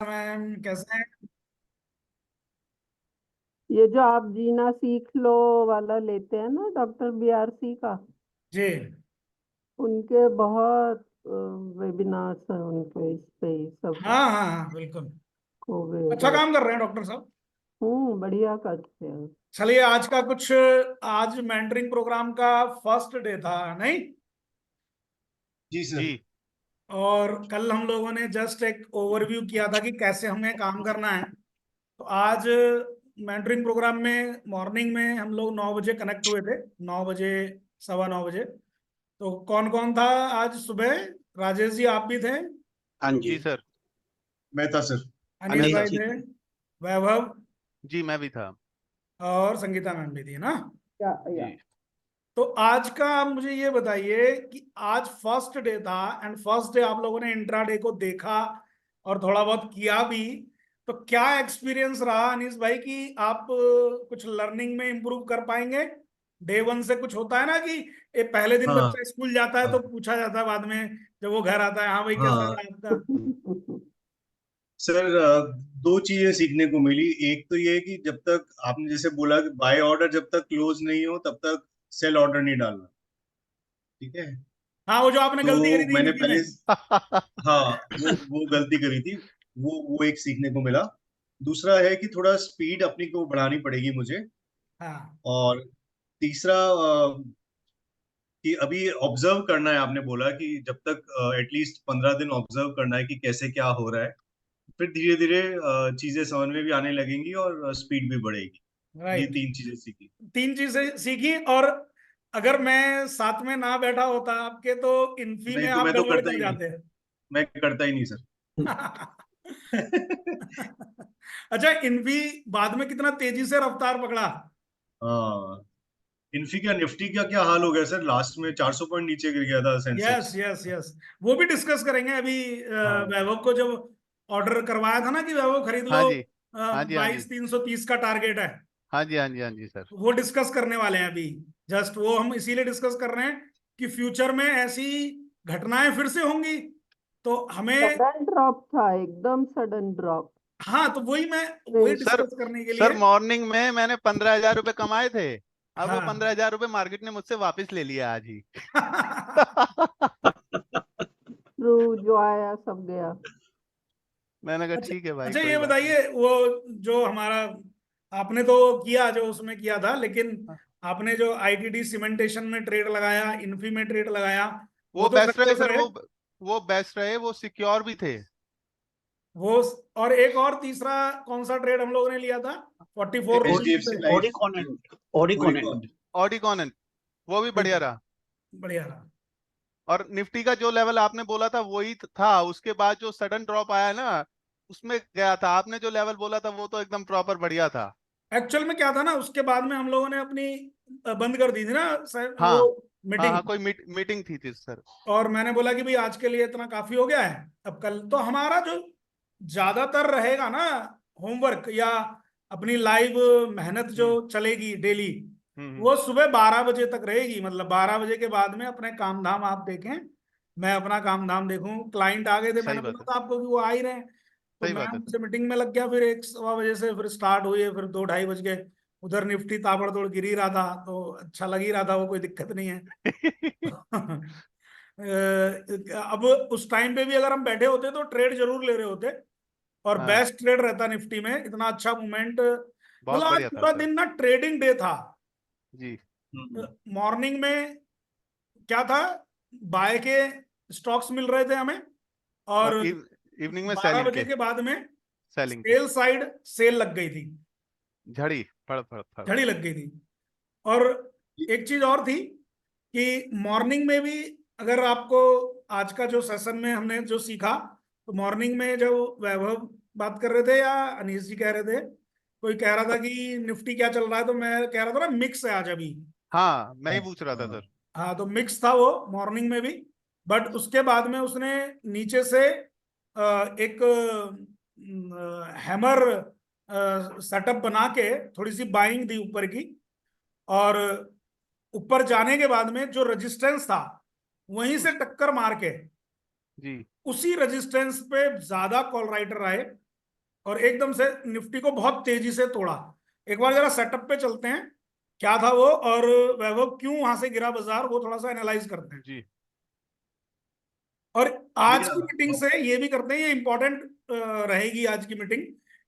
Ma'am कैसे हैं? ये जो आप जीना सीख लो वाला लेते हैं ना, डॉक्टर बीआरसी का, जी। उनके बहुत वेबिनार्स हैं उनके, इस पे ही सब हाँ हाँ हाँ, बिल्कुल। अच्छा कोविड। काम कर रहे हैं डॉक्टर साहब। बढ़िया करते हैं। चलिए, आज मेंटरिंग प्रोग्राम का फर्स्ट डे था, नहीं? जी सर। जी और कल हम लोगों ने जस्ट एक ओवरव्यू किया था कि कैसे हमें काम करना है। तो आज मेंटरिंग प्रोग्राम में मॉर्निंग में हम लोग 9 बजे कनेक्ट हुए थे। 9 बजे, 9:15 बजे। तो कौन कौन था आज सुबह? राजेश जी, आप भी थे? हाँ जी जी, सर। मैं था सर। अनिल अनिल भाई था। थे? वैभव? जी मैं भी था। और संगीता मैम भी थी ना? या जी तो आज का आप मुझे ये बताइए कि आज फर्स्ट डे था, एंड फर्स्ट डे आप लोगों ने इंट्राडे को देखा और थोड़ा बहुत किया भी। तो क्या एक्सपीरियंस रहा अनीस भाई कि आप कुछ लर्निंग में इम्प्रूव कर पाएंगे? डे वन से कुछ होता है ना कि पहले दिन हाँ बच्चा स्कूल जाता है तो पूछा जाता है बाद में जब वो घर आता है, हाँ भाई कैसा हाँ रहा आपका? सर, दो चीजें सीखने को मिली। एक तो ये कि जब तक आपने जैसे बोला कि बाय ऑर्डर जब तक क्लोज नहीं हो तब तक सेल ऑर्डर नहीं डालना। ठीक है। हाँ, वो जो आपने गलती करी तो थी मैंने इनकी पहले, में। हाँ, वो गलती करी थी। वो एक सीखने को मिला। दूसरा है कि थोड़ा स्पीड अपनी को बढ़ानी पड़ेगी मुझे। हाँ और तीसरा, कि अभी ऑब्जर्व करना है। आपने बोला कि जब तक एटलीस्ट 15 दिन ऑब्जर्व करना है कि कैसे क्या हो रहा है। फिर धीरे धीरे चीजें समझ में भी आने लगेंगी और स्पीड भी बढ़ेगी। ये राइट। 3 चीजें सीखी। 3 चीजें सीखी। और अगर मैं साथ में ना बैठा होता आपके तो इन्फी में नहीं तो आप मैं तो गड़बड़ करता कर ही नहीं। जाते। मैं करता ही नहीं सर। अच्छा, इन्फी बाद में कितना तेजी से रफ्तार पकड़ा। हाँ, इन्फी का निफ्टी का क्या हाल हो गया सर? लास्ट में 400 पॉइंट नीचे गिर गया था यस सेंसेक्स। यस यस, वो भी डिस्कस करेंगे अभी। हाँ वैभव को जब ऑर्डर करवाया था ना कि वैभव खरीद हाँ लो, जी हाँ जी हाँ जी 22,330 का टारगेट है। हाँ जी हाँ जी हाँ जी सर। वो डिस्कस करने वाले हैं अभी। जस्ट वो हम इसीलिए डिस्कस कर रहे हैं कि फ्यूचर में ऐसी घटनाएं फिर से होंगी तो हमें। सडन ड्रॉप था, एकदम सडन ड्रॉप। हाँ, तो वही सर डिस्कस करने के सर लिए। मॉर्निंग में मैंने 15,000 रुपये कमाए थे। अब वो हाँ। 15,000 रुपये मार्केट ने मुझसे वापस ले लिया आज ही। ट्रू, जो आया सब गया। मैंने कहा अच्छा। ठीक है भाई, अच्छा, कोई ये बात नहीं। बताइए वो जो हमारा आपने तो किया जो उसमें किया था, लेकिन आपने जो आईटीडी सीमेंटेशन में ट्रेड लगाया, इन्फी में ट्रेड लगाया, वो वो तो बेस्ट रहे सक्सेस सर, रहे। वो बेस्ट रहे, वो सिक्योर भी थे। वो और एक और तीसरा कौन सा ट्रेड हम लोगों ने लिया था? 44 रुपीज HDFC पे। लाइफ। ओडिकॉनेंट। ओरिकॉन। ओडिकॉनेंट। ऑडिकॉन, वो भी बढ़िया रहा। बढ़िया रहा। और निफ्टी का जो लेवल आपने बोला था वही था, उसके बाद जो सडन ड्रॉप आया ना उसमें गया था। आपने जो लेवल बोला था वो तो एकदम प्रॉपर बढ़िया था। एक्चुअल में क्या था ना, उसके बाद में हम लोगों ने अपनी बंद कर दी थी ना वो हाँ हाँ मीटिंग। हाँ, कोई मीटिंग थी सर। और मैंने बोला कि भाई आज के लिए इतना काफी हो गया है, अब कल तो हमारा जो ज्यादातर रहेगा ना होमवर्क या अपनी लाइव मेहनत जो हम्म चलेगी डेली, हम्म। वो सुबह 12 बजे तक रहेगी। मतलब 12 बजे के बाद में अपने काम धाम आप देखें, मैं अपना काम धाम देखूं। क्लाइंट आ गए थे, सही मैंने बोला बात है, था आपको कि वो आ ही रहे हैं। तो सही मैं बात है सर। उनसे मीटिंग में लग गया, फिर 1 सवा बजे से फिर स्टार्ट हुई है, फिर 2 ढाई बज गए। उधर निफ्टी ताबड़तोड़ गिर ही रहा था तो अच्छा लग ही रहा था, वो कोई दिक्कत नहीं है। अब उस टाइम पे भी अगर हम बैठे होते तो ट्रेड जरूर ले रहे होते। और हाँ, बेस्ट ट्रेड रहता निफ्टी में, इतना अच्छा मूवमेंट। मतलब बहुत आज बढ़िया था पूरा सर। दिन ना ट्रेडिंग डे था। जी हम्म। मॉर्निंग में क्या था, बाय के स्टॉक्स मिल रहे थे हमें। और और इवनिंग में बारह सेलिंग बजे के, के बाद में सेलिंग के सेल साइड सेल लग गई थी, झड़ी फड़ फड़ फड़। झड़ी लग गई थी। और एक चीज और थी कि मॉर्निंग में भी, अगर आपको आज का जो सेशन में हमने जो सीखा, तो मॉर्निंग में जो वैभव बात कर रहे थे या अनीश जी कह रहे थे, कोई कह रहा था कि निफ्टी क्या चल रहा है, तो मैं कह रहा था ना मिक्स है आज अभी। हाँ मैं ही पूछ रहा था हाँ। सर। हाँ, तो मिक्स था वो मॉर्निंग में भी। बट उसके बाद में उसने नीचे से एक हैमर सेटअप बना के थोड़ी सी बाइंग दी ऊपर की। और ऊपर जाने के बाद में जो रेजिस्टेंस था वहीं से उस टक्कर मार के जी उसी रेजिस्टेंस पे ज्यादा कॉल राइटर आए। और एकदम से निफ्टी को बहुत तेजी से तोड़ा। एक बार जरा सेटअप पे चलते हैं, क्या था वो, और वैभव क्यों वहां से गिरा बाजार, वो थोड़ा सा एनालाइज करते हैं। जी और आज भैया की मीटिंग से ये भी करते हैं, ये इंपॉर्टेंट रहेगी आज की मीटिंग,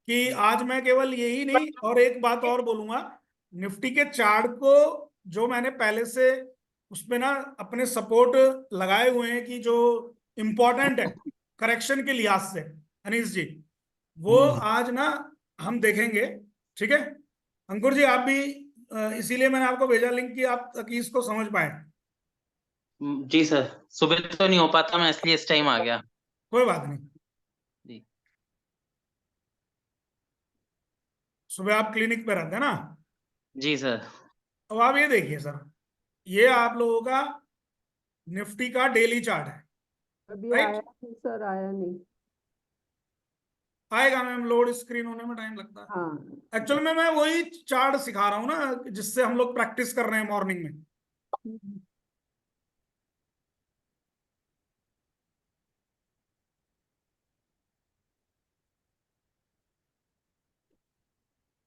कि आज मैं केवल यही नहीं और एक बात और बोलूंगा। निफ्टी के चार्ट को जो मैंने पहले से उसमें ना अपने सपोर्ट लगाए हुए हैं कि जो इंपॉर्टेंट है करेक्शन के लिहाज से, अनीश जी, वो आज ना हम देखेंगे। ठीक है अंकुर जी, आप भी इसीलिए मैंने आपको भेजा लिंक कि आप ताकि इसको समझ पाए। जी सर, सुबह तो नहीं हो पाता, मैं इसलिए इस टाइम आ गया। कोई बात नहीं, जी सुबह आप क्लिनिक पे रहते हैं ना। जी सर। अब आप ये देखिए सर, ये आप लोगों का निफ्टी का डेली चार्ट है, अभी राइट। आया नहीं सर, आया नहीं। आएगा मैम, लोड स्क्रीन होने में टाइम लगता है। हाँ एक्चुअल में मैं वही चार्ट सिखा रहा हूँ ना जिससे हम लोग प्रैक्टिस कर रहे हैं मॉर्निंग में।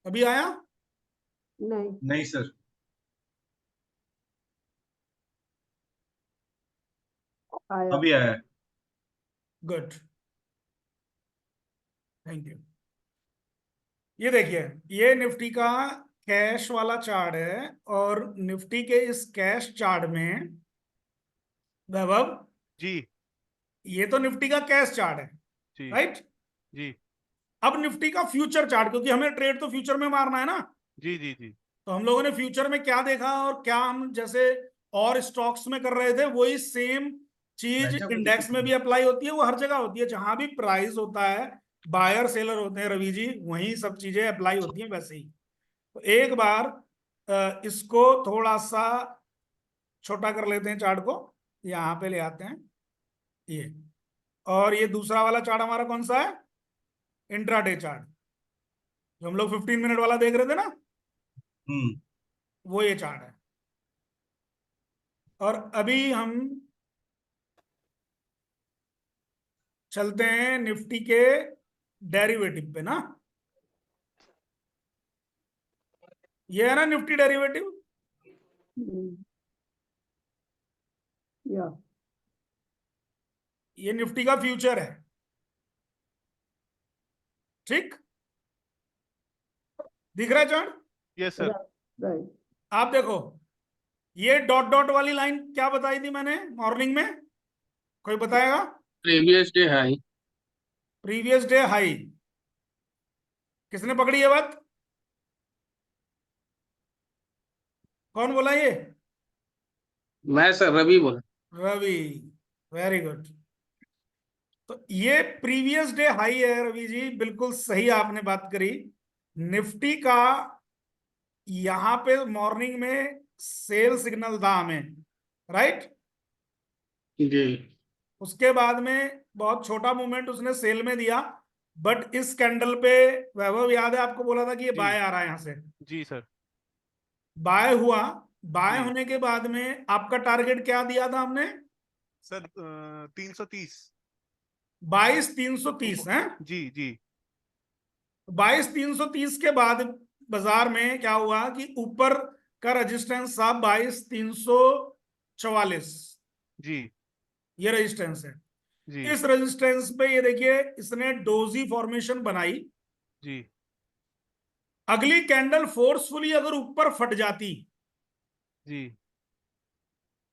अभी आया? नहीं नहीं सर। आया। अभी आया है। Good, thank you. ये देखिए, ये निफ्टी का कैश वाला चार्ट है, और निफ्टी के इस कैश चार्ट में वैभव, जी ये तो निफ्टी का कैश चार्ट है, जी राइट। जी अब निफ्टी का फ्यूचर चार्ट, क्योंकि हमें ट्रेड तो फ्यूचर में मारना है ना, जी जी जी तो हम लोगों ने फ्यूचर में क्या देखा और क्या हम जैसे और स्टॉक्स में कर रहे थे, वही सेम चीज इंडेक्स में भी अप्लाई होती है। वो हर जगह होती है जहां भी प्राइस होता है, बायर सेलर होते हैं रवि जी, वही सब चीजें अप्लाई होती हैं वैसे ही। तो एक बार इसको थोड़ा सा छोटा कर लेते हैं चार्ट को, यहाँ पे ले आते हैं ये। और ये दूसरा वाला चार्ट हमारा कौन सा है? इंट्राडे चार्ट, जो हम लोग 15 मिनट वाला देख रहे थे ना, हम्म। वो ये चार्ट है। और अभी हम चलते हैं निफ्टी के डेरिवेटिव पे ना। ये है ना निफ्टी डेरिवेटिव, या ये निफ्टी का फ्यूचर है, ठीक। दिख रहा है चार्ट? Yes sir. राइट। आप देखो, ये डॉट डॉट वाली लाइन क्या बताई थी मैंने मॉर्निंग में, कोई बताएगा? Previous day high. Previous day high, किसने पकड़ी ये बात? कौन बोला ये? मैं सर रवि बोला। Ravi, very good. तो ये प्रीवियस डे हाई है रवि जी, बिल्कुल सही आपने बात करी। निफ्टी का यहां पे मॉर्निंग में सेल सिग्नल था हमें, राइट। जी उसके बाद में बहुत छोटा मूवमेंट उसने सेल में दिया, बट इस कैंडल पे वैभव याद है आपको बोला था कि ये जी बाय आ रहा है, यहां से जी सर। बाय हुआ। बाय जी होने के बाद में आपका टारगेट क्या दिया था हमने? सर 330। 22,330 है। जी जी 22,330 के बाद बाजार में क्या हुआ कि ऊपर का रेजिस्टेंस था 22,344, जी ये रेजिस्टेंस है। जी इस रेजिस्टेंस पे ये देखिए इसने डोजी फॉर्मेशन बनाई। जी अगली कैंडल फोर्सफुली अगर ऊपर फट जाती, जी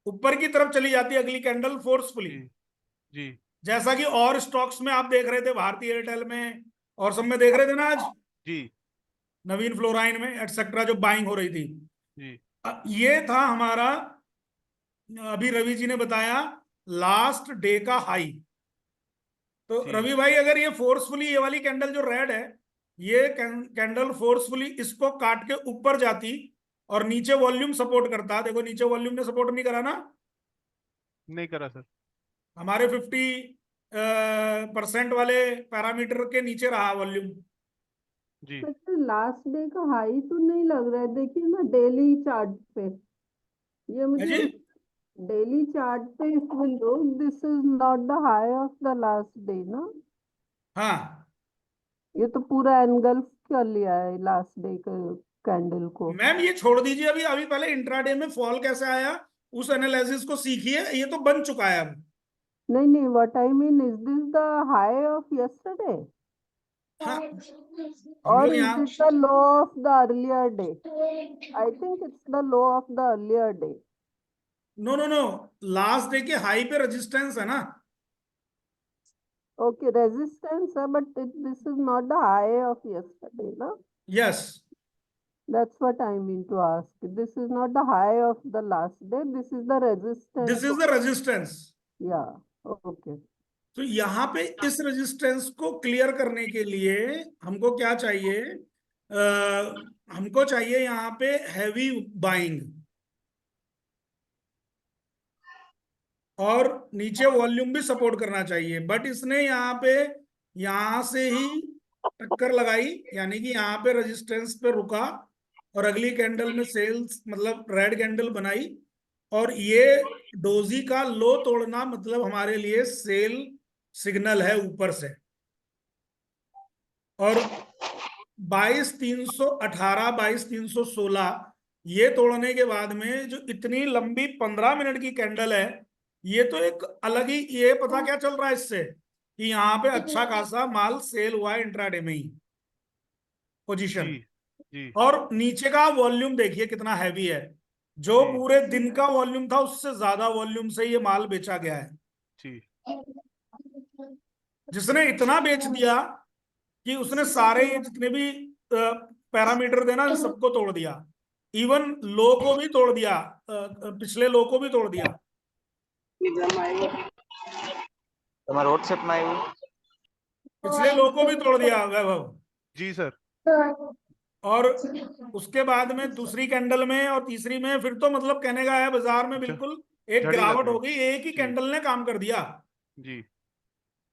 ऊपर की तरफ चली जाती अगली कैंडल फोर्सफुली, जी जी जैसा कि और स्टॉक्स में आप देख रहे थे, भारतीय एयरटेल में और सब में देख रहे थे ना आज, जी नवीन फ्लोराइन में एटसेट्रा, जो बाइंग हो रही थी। जी ये था हमारा, अभी रवि जी ने बताया, लास्ट डे का हाई। तो जी रवि भाई, अगर ये फोर्सफुली ये वाली कैंडल जो रेड है, ये कैंडल फोर्सफुली इसको काट के ऊपर जाती और नीचे वॉल्यूम सपोर्ट करता, देखो नीचे वॉल्यूम ने सपोर्ट नहीं करा ना, नहीं करा सर। हमारे 50% वाले पैरामीटर के नीचे रहा वॉल्यूम। जी सर लास्ट डे का हाई तो नहीं लग रहा है, देखिए ना डेली चार्ट पे। ये है मुझे जी? डेली चार्ट पे if we look, this is not the high of the last day ना। हाँ, ये तो पूरा एनगल्फ कर लिया है लास्ट डे के कैंडल को। मैम ये छोड़ दीजिए, अभी अभी पहले इंट्राडे में फॉल कैसे आया उस एनालिसिस को सीखिए, ये तो बन चुका है अब। नहीं नहीं, what I mean, is this the high of yesterday हाँ हम और लोग इज यहाँ, it the low of the earlier day? I think it's the low of the earlier day. No no no, last day के high पे resistance है ना। Okay, resistance, but this is not the high of yesterday, no? Yes, That's what I mean to ask. This is not the high of the last day. This is the resistance. This is the resistance. Yeah. Okay. तो यहाँ पे इस resistance को clear करने के लिए हमको क्या चाहिए, हमको चाहिए यहाँ पे हैवी बाइंग, और नीचे वॉल्यूम भी सपोर्ट करना चाहिए। बट इसने यहाँ पे यहां से ही टक्कर लगाई, यानी कि यहाँ पे रेजिस्टेंस पे रुका और अगली कैंडल में सेल्स मतलब रेड कैंडल बनाई, और ये डोजी का लो तोड़ना मतलब हमारे लिए सेल सिग्नल है ऊपर से। और 22,318 22,316 ये तोड़ने के बाद में जो इतनी लंबी 15 मिनट की कैंडल है, ये तो एक अलग ही, ये पता क्या चल रहा है इससे कि यहाँ पे अच्छा खासा माल सेल हुआ है इंट्राडे में ही पोजीशन। जी जी और नीचे का वॉल्यूम देखिए कितना हैवी है, जो जी पूरे दिन का वॉल्यूम था उससे ज्यादा वॉल्यूम से ये माल बेचा गया है, जी जिसने इतना बेच दिया कि उसने सारे ये जितने भी पैरामीटर थे ना इन सबको तोड़ दिया, इवन लो को भी तोड़ दिया, पिछले लो को भी तोड़ दिया। તમારા WhatsApp માં આવ્યું पिछले लो को भी तोड़ दिया वैभव। जी सर। और उसके बाद में दूसरी कैंडल में और तीसरी में फिर तो मतलब कहने का है बाजार में बिल्कुल एक झड़ी लग गिरावट गई। हो गई, एक ही जी। कैंडल ने काम कर दिया। जी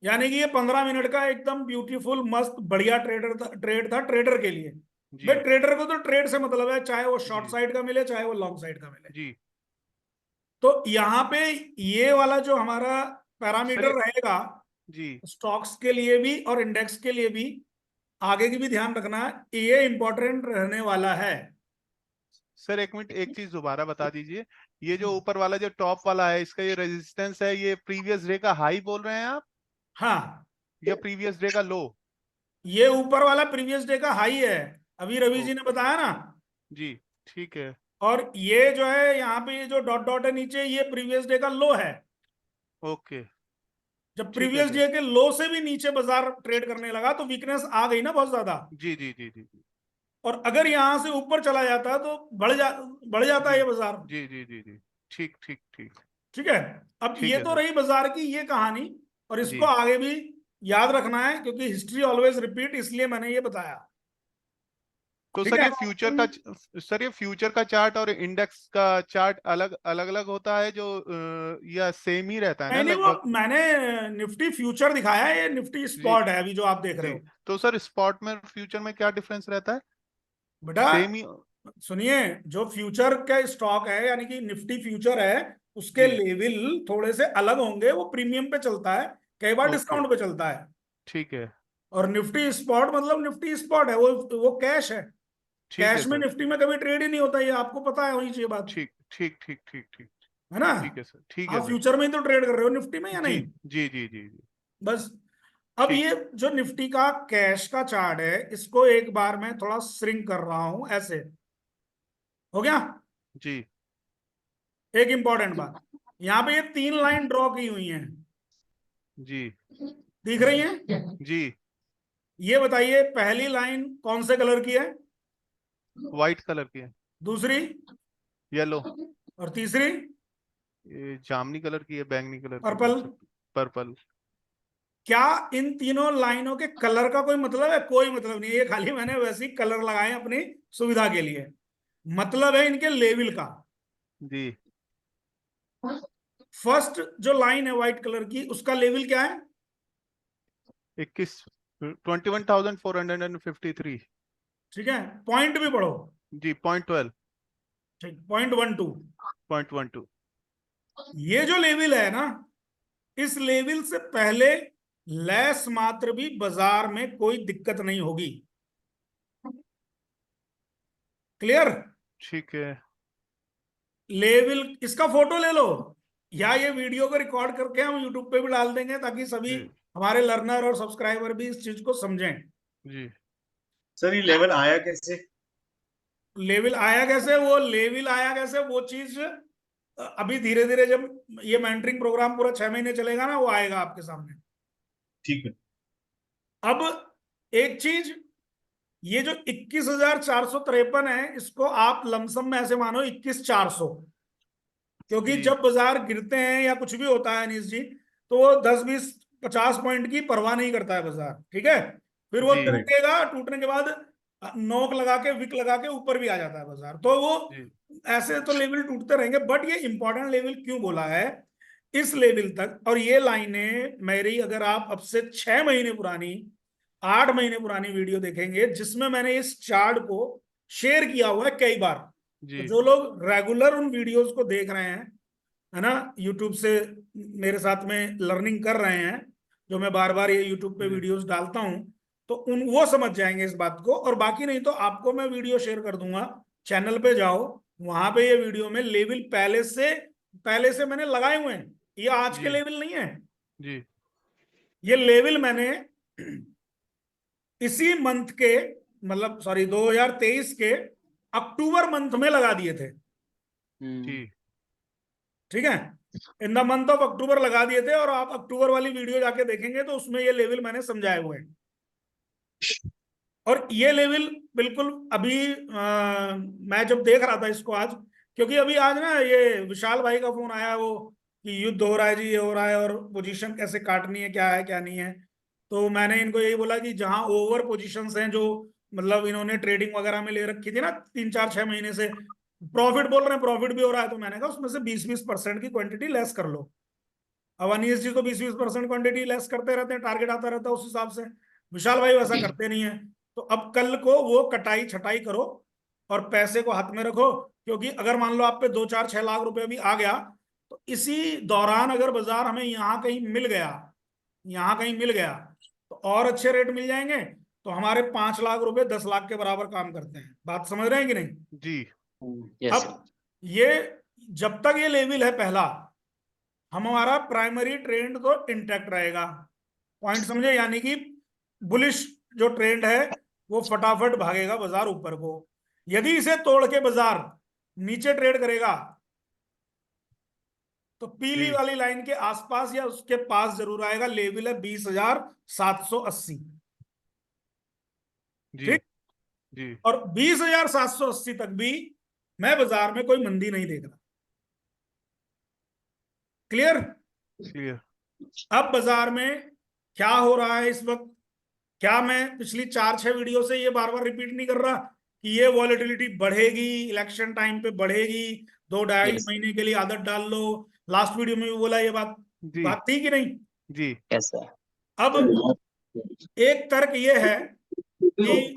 यानी कि ये 15 मिनट का एकदम ब्यूटीफुल मस्त बढ़िया ट्रेड था ट्रेडर के लिए। जी भाई ट्रेडर को तो ट्रेड से मतलब है, चाहे वो शॉर्ट जी। साइड का मिले चाहे वो लॉन्ग साइड का मिले। जी तो यहाँ पे ये वाला जो हमारा पैरामीटर सर, रहेगा जी स्टॉक्स के लिए भी और इंडेक्स के लिए भी, आगे की भी ध्यान रखना है, ये इंपॉर्टेंट रहने वाला है। सर एक मिनट, एक चीज दोबारा बता दीजिए, ये जो ऊपर वाला जो टॉप वाला है इसका ये रेजिस्टेंस है, ये प्रीवियस डे का हाई बोल रहे हैं आप हाँ, या प्रीवियस डे का लो? ये ऊपर वाला प्रीवियस डे का हाई है, अभी रवि जी ने बताया ना। जी ठीक है। और ये जो है यहाँ पे ये जो डॉट डॉट है नीचे, ये प्रीवियस डे का लो है। ओके जब ठीक है प्रीवियस सर। डे के लो से भी नीचे बाजार ट्रेड करने लगा तो वीकनेस आ गई ना बहुत ज्यादा। जी जी जी जी जी और अगर यहां से ऊपर चला जाता तो बढ़ जाता है जी ये बाजार। जी जी जी जी ठीक ठीक ठीक ठीक है, अब ठीक ये है तो सर। रही बाजार की ये कहानी, और इसको जी आगे भी याद रखना है क्योंकि हिस्ट्री ऑलवेज रिपीट, इसलिए मैंने ये बताया। तो ठीक सर है, ये फ्यूचर का चार्ट और इंडेक्स का चार्ट अलग अलग अलग होता है जो या सेम ही रहता है ना नहीं वो लगभग? मैंने निफ्टी फ्यूचर दिखाया है, ये निफ्टी जी स्पॉट है अभी जो आप देख रहे जी। हो। तो सर स्पॉट में फ्यूचर में क्या डिफरेंस रहता है? बेटा सेम ही? सुनिए, जो फ्यूचर का स्टॉक है यानी कि निफ्टी फ्यूचर है, उसके जी लेवल थोड़े से अलग होंगे, वो प्रीमियम पे चलता है, कई बार ओके डिस्काउंट पे चलता है। ठीक है और निफ्टी स्पॉट मतलब निफ्टी स्पॉट है, वो कैश है। ठीक है कैश में सर। निफ्टी में कभी ट्रेड ही नहीं होता, ये आपको पता है होनी चाहिए बात, ठीक ठीक ठीक ठीक ठीक है ना। ठीक है सर। ठीक है आप सर। फ्यूचर में ही तो ट्रेड कर रहे हो निफ्टी में या जी नहीं। जी जी जी जी बस अब ठीक। ये जो निफ्टी का कैश का चार्ट है, इसको एक बार मैं थोड़ा श्रिंक कर रहा हूं, ऐसे हो गया। जी एक इंपॉर्टेंट बात, यहाँ पे ये 3 लाइन ड्रॉ की हुई हैं, जी दिख रही हैं। जी ये बताइए पहली लाइन कौन से कलर की है, वाइट कलर की है। दूसरी येलो। और तीसरी ये जामनी कलर की है, बैंगनी कलर की पर्पल। बोल सकते, पर्पल। क्या इन तीनों लाइनों के कलर का कोई मतलब है? कोई मतलब नहीं है, ये खाली मैंने वैसे ही कलर लगाए हैं अपनी सुविधा के लिए। मतलब है इनके लेवल का। जी फर्स्ट जो लाइन है व्हाइट कलर की, उसका लेवल क्या है? 21,453। ठीक है, पॉइंट भी पढ़ो। जी 0.12। ठीक, 0.12। 0.12। ये जो लेवल है ना, इस लेवल से पहले लेस मात्र भी बाजार में कोई दिक्कत नहीं होगी। क्लियर? ठीक है। लेवल, इसका फोटो ले लो या ये वीडियो को रिकॉर्ड करके हम यूट्यूब पे भी डाल देंगे ताकि सभी जी हमारे लर्नर और सब्सक्राइबर भी इस चीज को समझें। जी सर ये लेवल आया कैसे? लेवल आया कैसे, वो लेवल आया कैसे, वो चीज अभी धीरे धीरे जब ये मेंटरिंग प्रोग्राम पूरा 6 महीने चलेगा ना, वो आएगा आपके सामने। ठीक है। अब एक चीज, ये जो 21,453 है, इसको आप लमसम में ऐसे मानो 21,400, क्योंकि जी जब बाजार गिरते हैं या कुछ भी होता है अनीश जी, तो वो 10, 20, 50 पॉइंट की परवाह नहीं करता है बाजार, ठीक है। फिर वो जी टूटेगा, टूटने के बाद नोक लगा के, विक लगा के ऊपर भी आ जाता है बाजार। तो वो जी ऐसे तो लेवल टूटते रहेंगे, बट ये इंपॉर्टेंट लेवल क्यों बोला है इस लेवल तक, और ये लाइनें मेरी अगर आप अब से 6 महीने पुरानी, 8 महीने पुरानी वीडियो देखेंगे जिसमें मैंने इस चार्ट को शेयर किया हुआ है कई बार, तो जी जो लोग रेगुलर उन वीडियोस को देख रहे हैं, है ना, यूट्यूब से मेरे साथ में लर्निंग कर रहे हैं, जो मैं बार बार ये यूट्यूब पे जी वीडियोस डालता हूं, तो उन वो समझ जाएंगे इस बात को। और बाकी नहीं तो आपको मैं वीडियो शेयर कर दूंगा, चैनल पे जाओ, वहां पे ये वीडियो में लेवल पहले से मैंने लगाए हुए हैं। ये आज के जी लेवल नहीं है, जी ये लेवल मैंने इसी मंथ के, मतलब सॉरी 2023 के अक्टूबर मंथ में लगा दिए थे, जी ठीक है। In the month of October लगा दिए थे, और आप अक्टूबर वाली वीडियो जाके देखेंगे तो उसमें ये लेवल मैंने समझाए हुए हैं। और ये लेवल बिल्कुल अभी मैं जब देख रहा था इसको आज, क्योंकि अभी आज ना ये विशाल भाई का फोन आया, वो कि युद्ध हो रहा है जी, ये हो रहा है, और पोजीशन कैसे काटनी है क्या नहीं है। तो मैंने इनको यही बोला कि जहां ओवर पोजीशंस हैं, जो मतलब इन्होंने ट्रेडिंग वगैरह में ले रखी थी ना 3, 4, 6 महीने से, प्रॉफिट बोल रहे हैं, प्रॉफिट भी हो रहा है, तो मैंने कहा उसमें से 20-20% की क्वांटिटी लेस कर लो। अब अनीश जी तो 20-20% क्वांटिटी लेस करते रहते हैं, टारगेट आता रहता है उस हिसाब से। विशाल भाई वैसा करते नहीं है। तो अब कल को वो कटाई छटाई करो और पैसे को हाथ में रखो, क्योंकि अगर मान लो आप पे 2, 4, 6 लाख रुपए भी आ गया, तो इसी दौरान अगर बाजार हमें यहाँ कहीं मिल गया तो और अच्छे रेट मिल जाएंगे, तो हमारे 5 लाख रुपए 10 लाख के बराबर काम करते हैं। बात समझ रहे हैं कि नहीं? जी यस अब ये जब तक ये लेवल है पहला, हमारा प्राइमरी ट्रेंड तो इंटैक्ट रहेगा। पॉइंट समझे? यानी कि बुलिश जो ट्रेंड है वो फटाफट भागेगा बाजार ऊपर को। यदि इसे तोड़ के बाजार नीचे ट्रेड करेगा तो पीली जी वाली लाइन के आसपास या उसके पास जरूर आएगा। लेवल है 20,780, जी ठीक। जी और 20,780 तक भी मैं बाजार में कोई मंदी नहीं देख रहा। क्लियर? क्लियर। अब बाजार में क्या हो रहा है इस वक्त, क्या मैं पिछली 4-6 वीडियो से ये बार बार रिपीट नहीं कर रहा कि ये वॉलेटिलिटी बढ़ेगी, इलेक्शन टाइम पे बढ़ेगी, 2-2.5 यस महीने के लिए आदत डाल लो। लास्ट वीडियो में भी बोला ये बात, जी बात थी कि नहीं? जी यस सर अब एक तर्क ये है कि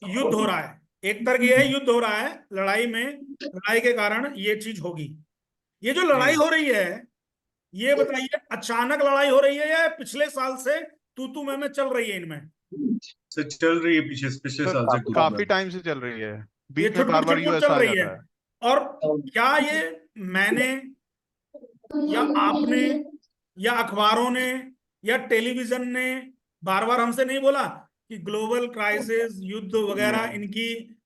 युद्ध हो रहा है, एक तर्क ये है युद्ध हो रहा है, लड़ाई के कारण ये चीज होगी। ये जो लड़ाई जी हो रही है, ये बताइए अचानक लड़ाई हो रही है या पिछले साल से तू मैं चल रही है इनमें? सर चल रही है पिछले सर साल से काफी टाइम से चल रही है, ये बीच में बार बार छुटपुट यूएस चल आ रही है। जाता है। और क्या ये मैंने या आपने या अखबारों ने या टेलीविजन ने बार बार हमसे नहीं बोला कि ग्लोबल क्राइसिस, युद्ध वगैरह इनकी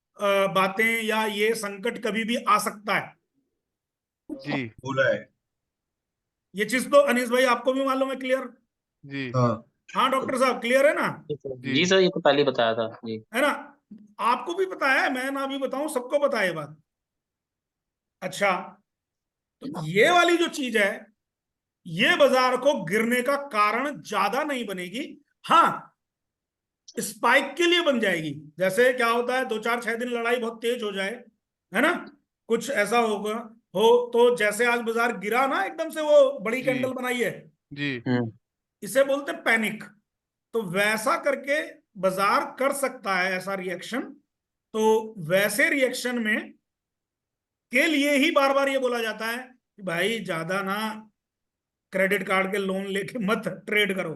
बातें या ये संकट कभी भी आ सकता है? जी बोला है। ये चीज तो अनीस भाई आपको भी मालूम है, क्लियर? जी हाँ हाँ डॉक्टर साहब, क्लियर है ना? जी जी सर ये तो पहले ही बताया था जी है ना? आपको भी पता है, मैं ना भी बताऊं, सबको पता है ये बात। अच्छा, तो ये वाली जो चीज है, ये बाजार को गिरने का कारण ज्यादा नहीं बनेगी। हाँ, स्पाइक के लिए बन जाएगी। जैसे क्या होता है, 2, 4, 6 दिन लड़ाई बहुत तेज हो जाए, है ना, कुछ ऐसा होगा हो, तो जैसे आज बाजार गिरा ना एकदम से, वो बड़ी जी कैंडल बनाई है, जी इसे बोलते हैं पैनिक। तो वैसा करके बाजार कर सकता है ऐसा रिएक्शन। तो वैसे रिएक्शन में के लिए ही बार बार ये बोला जाता है कि भाई ज्यादा ना क्रेडिट कार्ड के लोन लेके मत ट्रेड करो,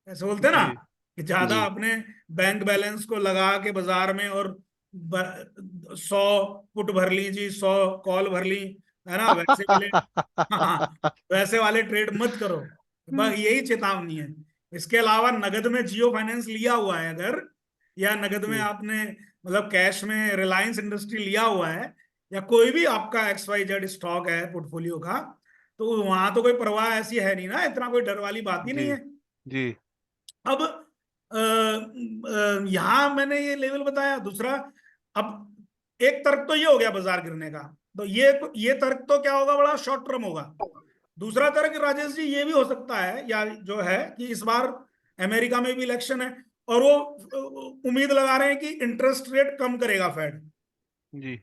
ऐसे बोलते हैं ना जी कि ज्यादा जी। अपने बैंक बैलेंस को लगा के बाजार में और 100 पुट भर ली जी, 100 कॉल भर ली, है ना, वैसे वाले हाँ, वैसे वाले ट्रेड मत करो। बस यही चेतावनी है। इसके अलावा नगद में जियो फाइनेंस लिया हुआ है अगर, या नगद में जी आपने मतलब कैश में रिलायंस इंडस्ट्री लिया हुआ है, या कोई भी आपका XYZ स्टॉक है पोर्टफोलियो का, तो वहां तो कोई परवाह ऐसी है नहीं ना, इतना कोई डर वाली बात ही नहीं जी है। जी अब यहां मैंने ये लेवल बताया। दूसरा, अब एक तर्क तो ये हो गया बाजार गिरने का, तो ये तर्क तो क्या होगा, बड़ा शॉर्ट टर्म होगा। दूसरा तर्क राजेश जी ये भी हो सकता है, या जो है कि इस बार अमेरिका में भी इलेक्शन है और वो उम्मीद लगा रहे हैं कि इंटरेस्ट रेट कम करेगा फेड। जी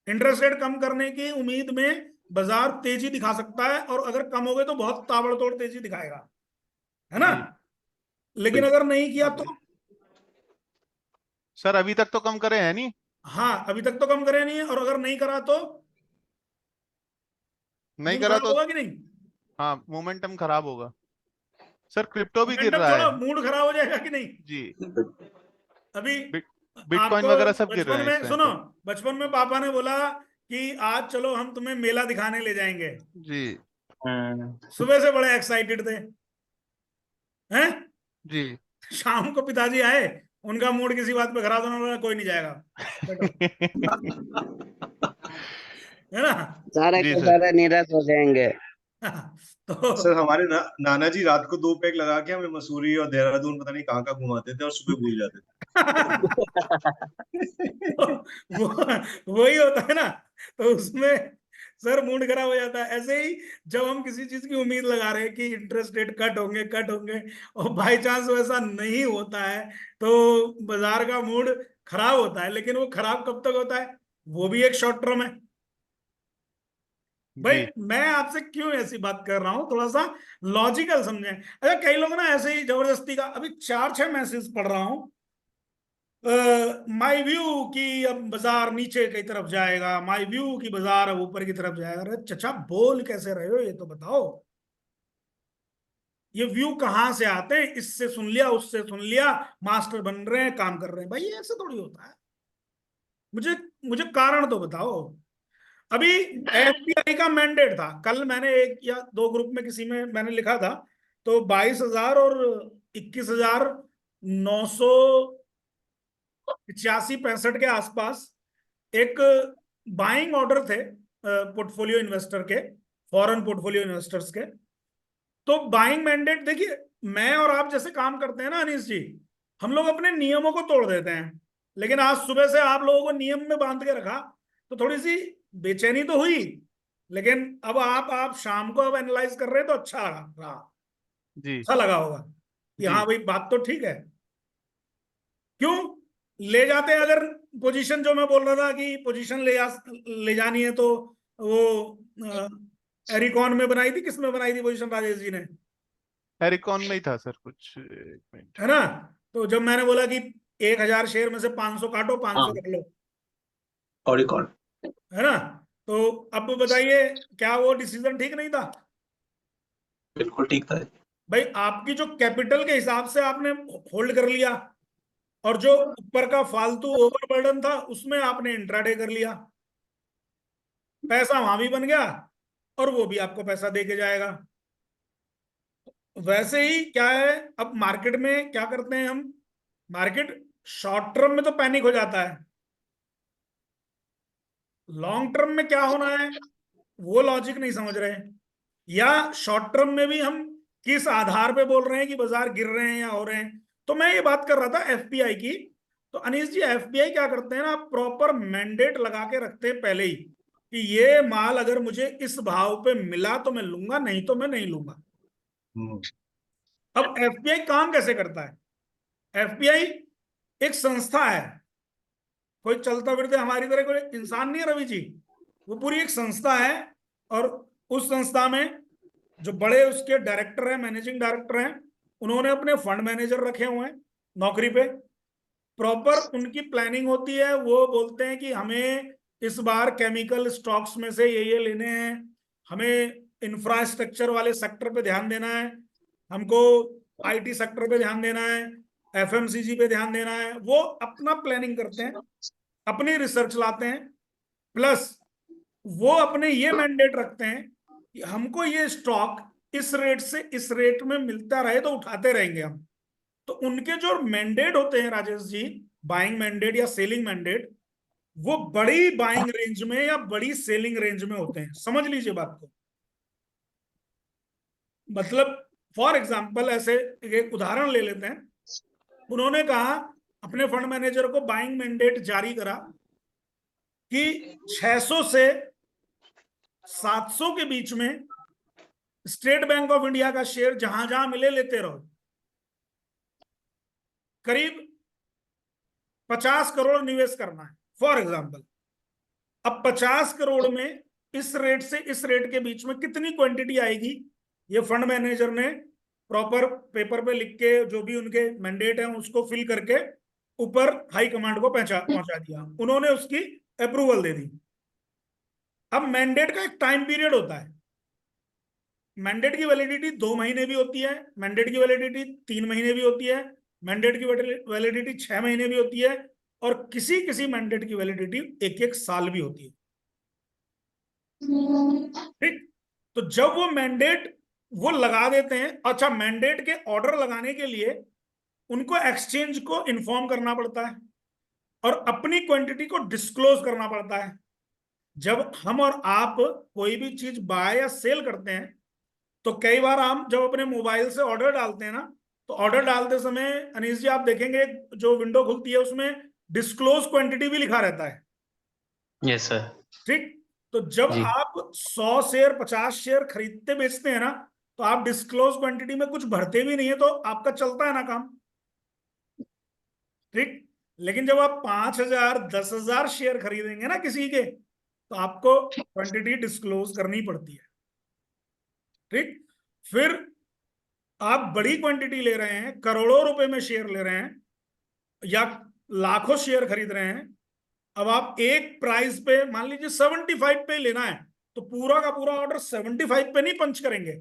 इंटरेस्ट रेट कम करने की उम्मीद में बाजार तेजी दिखा सकता है, और अगर कम हो गए तो बहुत ताबड़तोड़ तेजी दिखाएगा, है ना। जी। लेकिन अगर नहीं किया तो, सर अभी तक तो कम करे हैं नहीं। हाँ अभी तक तो कम करे नहीं है, और अगर नहीं करा तो नहीं मूड करा खराब तो होगा कि नहीं। हाँ मोमेंटम खराब होगा। सर क्रिप्टो भी गिर मोमेंटम रहा छोड़ो, है। मूड खराब हो जाएगा कि नहीं। जी अभी बिटकॉइन आपको वगैरह सब गिर रहे बचपन हैं इस में टाइम सुनो, पे। बचपन में पापा ने बोला कि आज चलो हम तुम्हें मेला दिखाने ले जाएंगे, जी सुबह से बड़े एक्साइटेड थे, हैं। जी शाम को पिताजी आए, उनका मूड किसी बात पे खराब, होना, कोई नहीं जाएगा, बैठो, है ना। सारे जी के सर। सारे निराश हो जाएंगे। सर तो हमारे नाना जी रात को 2 पैक लगा के हमें मसूरी और देहरादून पता नहीं कहाँ कहाँ घुमाते थे और सुबह भूल जाते थे। वो वही होता है ना, तो उसमें सर मूड खराब हो जाता है। ऐसे ही जब हम किसी चीज की उम्मीद लगा रहे हैं कि इंटरेस्ट रेट कट होंगे और बाई चांस वैसा नहीं होता है, तो बाजार का मूड खराब होता है। लेकिन वो खराब कब तक होता है, वो भी एक शॉर्ट टर्म है। भाई जी मैं आपसे क्यों ऐसी बात कर रहा हूं, थोड़ा सा लॉजिकल समझें। अच्छा, कई लोग ना ऐसे ही जबरदस्ती का, अभी 4-6 मैसेज पढ़ रहा हूं, माई व्यू की अब बाजार नीचे की तरफ जाएगा, माई व्यू की बाजार अब ऊपर की तरफ जाएगा। अरे चचा, बोल कैसे रहे हो ये तो बताओ। ये व्यू कहाँ से आते हैं, इससे सुन लिया उससे सुन लिया, मास्टर बन रहे हैं, काम कर रहे हैं। भाई ऐसे थोड़ी होता है। मुझे मुझे कारण तो बताओ। अभी FBI का मैंडेट था, कल मैंने एक या दो ग्रुप में किसी में मैंने लिखा था, तो 22,000 और 21,985-65 के आसपास एक बाइंग ऑर्डर थे पोर्टफोलियो इन्वेस्टर के, फॉरेन पोर्टफोलियो इन्वेस्टर्स के। तो बाइंग मैंडेट, देखिए मैं और आप जैसे काम करते हैं ना अनीश जी, हम लोग अपने नियमों को तोड़ देते हैं। लेकिन आज सुबह से आप लोगों को नियम में बांध के रखा, तो थोड़ी सी बेचैनी तो हुई। लेकिन अब आप शाम को अब एनालाइज कर रहे हैं, तो अच्छा रहा, जी अच्छा लगा होगा कि जी हाँ भाई बात तो ठीक है। क्यों ले जाते हैं, अगर पोजीशन जो मैं बोल रहा था कि पोजीशन ले जानी है, तो वो एरिकॉन में बनाई थी, किसमें बनाई थी पोजीशन राजेश जी ने, एरिकॉन में ही था सर कुछ, एक मिनट। है ना। तो जब मैंने बोला कि 1,000 शेयर में से 500 काटो, 500 हाँ, रख लो, ऑडिकॉन। है ना। तो अब बताइए, क्या वो डिसीजन ठीक नहीं था। बिल्कुल ठीक था। भाई आपकी जो कैपिटल के हिसाब से आपने होल्ड कर लिया, और जो ऊपर का फालतू ओवरबर्डन था उसमें आपने इंट्राडे कर लिया, पैसा वहां भी बन गया और वो भी आपको पैसा दे के जाएगा। वैसे ही क्या है, अब मार्केट में क्या करते हैं हम, मार्केट शॉर्ट टर्म में तो पैनिक हो जाता है, लॉन्ग टर्म में क्या होना है वो लॉजिक नहीं समझ रहे, या शॉर्ट टर्म में भी हम किस आधार पे बोल रहे हैं कि बाजार गिर रहे हैं या हो रहे हैं। तो मैं ये बात कर रहा था FBI की। तो अनीश जी, FBI क्या करते हैं ना, प्रॉपर मैंडेट लगा के रखते हैं पहले ही कि ये माल अगर मुझे इस भाव पे मिला तो मैं लूंगा, नहीं तो मैं नहीं लूंगा। अब FBI काम कैसे करता है, FBI एक संस्था है, कोई चलता फिरते हमारी तरह कोई इंसान नहीं है रवि जी, वो पूरी एक संस्था है। और उस संस्था में जो बड़े उसके डायरेक्टर हैं, मैनेजिंग डायरेक्टर हैं, उन्होंने अपने फंड मैनेजर रखे हुए हैं नौकरी पे, प्रॉपर उनकी प्लानिंग होती है। वो बोलते हैं कि हमें इस बार केमिकल स्टॉक्स में से ये लेने हैं, हमें इंफ्रास्ट्रक्चर वाले सेक्टर पे ध्यान देना है, हमको आईटी सेक्टर पे ध्यान देना है, एफएमसीजी पे ध्यान देना है, वो अपना प्लानिंग करते हैं, अपनी रिसर्च लाते हैं, प्लस वो अपने ये मैंडेट रखते हैं कि हमको ये स्टॉक इस रेट से इस रेट में मिलता रहे तो उठाते रहेंगे हम। तो उनके जो मैंडेट होते हैं राजेश जी, बाइंग मैंडेट या सेलिंग मैंडेट, वो बड़ी बाइंग रेंज में या बड़ी सेलिंग रेंज में होते हैं। समझ लीजिए बात को। मतलब फॉर एग्जांपल ऐसे एक उदाहरण ले लेते हैं। उन्होंने कहा, अपने फंड मैनेजर को बाइंग मैंडेट जारी करा कि 600 से 700 के बीच में स्टेट बैंक ऑफ इंडिया का शेयर जहां जहां मिले लेते रहो। करीब 50 करोड़ निवेश करना है फॉर एग्जांपल। अब 50 करोड़ में इस रेट से इस रेट के बीच में कितनी क्वांटिटी आएगी, ये फंड मैनेजर ने प्रॉपर पेपर पे लिख के, जो भी उनके मैंडेट है उसको फिल करके ऊपर हाई कमांड को पहुंचा दिया। उन्होंने उसकी अप्रूवल दे दी। अब मैंडेट का एक टाइम पीरियड होता है। मैंडेट की वैलिडिटी 2 महीने भी होती है, मैंडेट की वैलिडिटी 3 महीने भी होती है, मैंडेट की वैलिडिटी 6 महीने भी होती है, और किसी किसी मैंडेट की वैलिडिटी 1-1 साल भी होती है। ठीक। तो जब वो मैंडेट वो लगा देते हैं, अच्छा मैंडेट के ऑर्डर लगाने के लिए उनको एक्सचेंज को इन्फॉर्म करना पड़ता है और अपनी क्वांटिटी को डिस्क्लोज करना पड़ता है। जब हम और आप कोई भी चीज बाय या सेल करते हैं तो कई बार हम जब अपने मोबाइल से ऑर्डर डालते हैं ना, तो ऑर्डर डालते समय अनीश जी आप देखेंगे जो विंडो खुलती है उसमें डिस्क्लोज क्वांटिटी भी लिखा रहता है। Yes sir. ठीक। तो जब जी। आप 100 शेयर 50 शेयर खरीदते बेचते हैं ना, तो आप डिस्क्लोज क्वांटिटी में कुछ भरते भी नहीं है, तो आपका चलता है ना काम। ठीक। लेकिन जब आप 5,000 10,000 शेयर खरीदेंगे ना किसी के, तो आपको क्वांटिटी डिस्क्लोज करनी पड़ती है। ठीक। फिर आप बड़ी क्वांटिटी ले रहे हैं, करोड़ों रुपए में शेयर ले रहे हैं या लाखों शेयर खरीद रहे हैं। अब आप एक प्राइस पे, मान लीजिए 75 पे लेना है, तो पूरा का पूरा ऑर्डर 75 पे नहीं पंच करेंगे।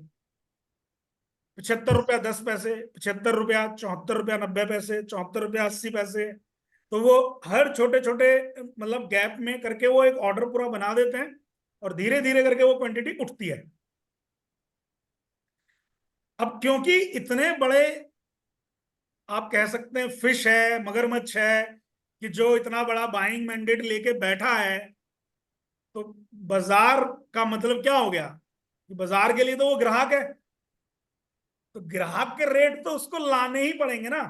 75 रुपया 10 पैसे, 75 रुपया 74 रुपया 90 पैसे, 74 रुपया 80 पैसे, तो वो हर छोटे छोटे मतलब गैप में करके वो एक ऑर्डर पूरा बना देते हैं और धीरे धीरे करके वो क्वांटिटी उठती है। अब क्योंकि इतने बड़े आप कह सकते हैं फिश है, मगरमच्छ है, कि जो इतना बड़ा बाइंग मैंडेट लेके बैठा है, तो बाजार का मतलब क्या हो गया कि बाजार के लिए तो वो ग्राहक है, तो ग्राहक के रेट तो उसको लाने ही पड़ेंगे ना।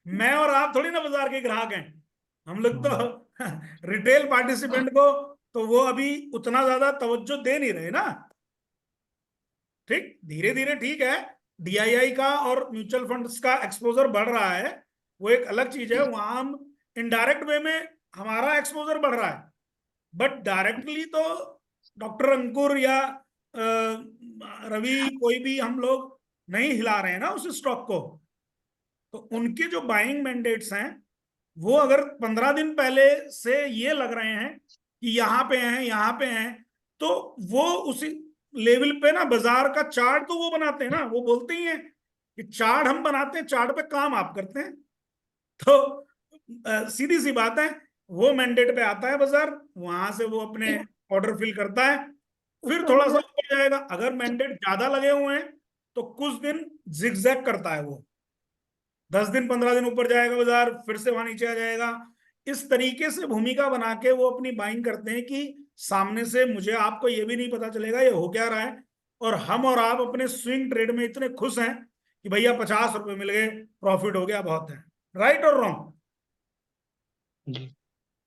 मैं और आप थोड़ी ना बाजार के ग्राहक हैं, हम लोग तो रिटेल पार्टिसिपेंट को तो वो अभी उतना ज्यादा तवज्जो दे नहीं रहे ना। ठीक। धीरे धीरे ठीक है, डीआईआई का और म्यूचुअल फंड्स का एक्सपोजर बढ़ रहा है, वो एक अलग चीज है, वहां हम इनडायरेक्ट वे में हमारा एक्सपोजर बढ़ रहा है, बट डायरेक्टली तो डॉक्टर अंकुर या रवि कोई भी हम लोग नहीं हिला रहे हैं ना उस स्टॉक को। तो उनके जो बाइंग मैंडेट्स हैं, वो अगर 15 दिन पहले से ये लग रहे हैं कि यहाँ पे हैं यहाँ पे हैं, तो वो उसी लेवल पे ना बाजार का चार्ट तो वो बनाते हैं ना, वो बोलते ही हैं कि चार्ट हम बनाते हैं, चार्ट पे काम आप करते हैं। तो सीधी सी बात है, वो मैंडेट पे आता है बाजार, वहां से वो अपने ऑर्डर फिल करता है, फिर थोड़ा सा ऊपर जाएगा। अगर मैंडेट ज्यादा लगे हुए हैं तो कुछ दिन जिगजैग करता है वो, 10 दिन 15 दिन ऊपर जाएगा बाजार, फिर से वहां नीचे आ जाएगा। इस तरीके से भूमिका बना के वो अपनी बाइंग करते हैं कि सामने से मुझे आपको ये भी नहीं पता चलेगा ये हो क्या रहा है, और हम और आप अपने स्विंग ट्रेड में इतने खुश हैं कि भैया 50 रुपए मिल गए, प्रॉफिट हो गया, बहुत है। राइट और रॉन्ग? जी।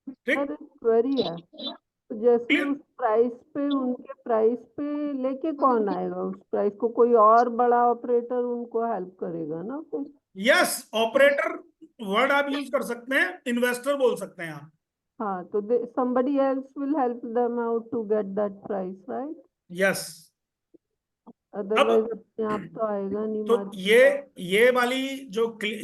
ठीक। अरे क्वेरी है, तो जैसे Clear? उस प्राइस पे, उनके प्राइस पे लेके कौन आएगा उस प्राइस को? कोई और बड़ा ऑपरेटर उनको हेल्प करेगा ना फिर। यस, ऑपरेटर वर्ड आप यूज कर सकते हैं, इन्वेस्टर बोल सकते हैं आप। हाँ, तो somebody else will help them out to get that price, right? Yes. Otherwise अब अपने आप तो आएगा नहीं तो मार्केट। ये वाली